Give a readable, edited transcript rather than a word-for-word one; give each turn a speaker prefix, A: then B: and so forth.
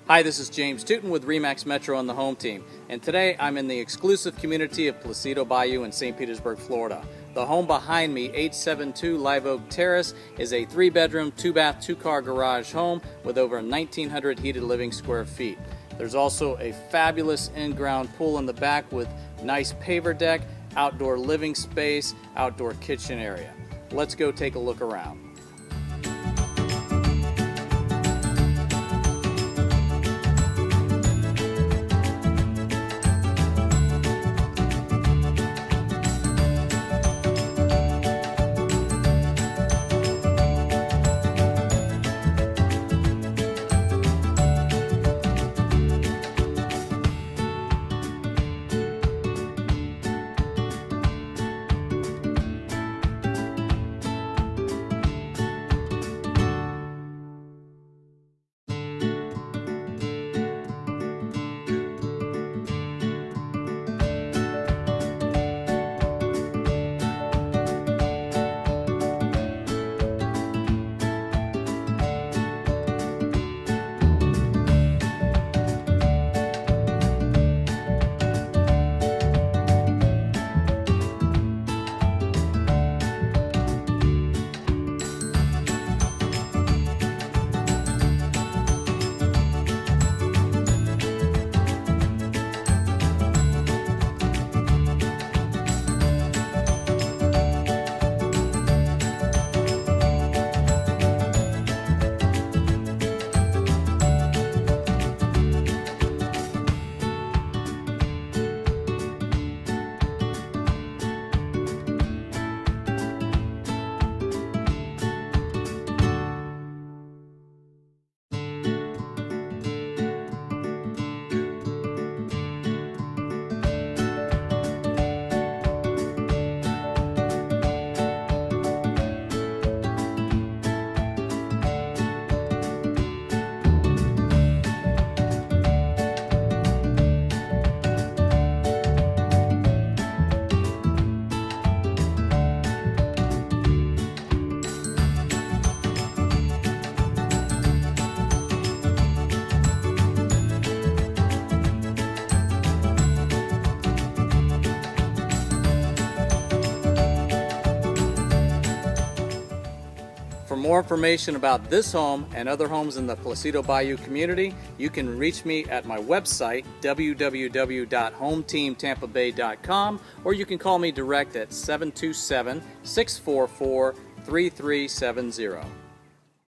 A: Hi, this is James Tootin with RE/MAX Metro and the Home Team, and today I'm in the exclusive community of Placido Bayou in St. Petersburg, Florida. The home behind me, 872 Live Oak Terrace, is a 3-bedroom, 2-bath, 2-car garage home with over 1,900 heated living square feet. There's also a fabulous in-ground pool in the back with nice paver deck, outdoor living space, outdoor kitchen area. Let's go take a look around. For more information about this home and other homes in the Placido Bayou community, you can reach me at my website, www.hometeamtampabay.com, or you can call me direct at 727-644-3370.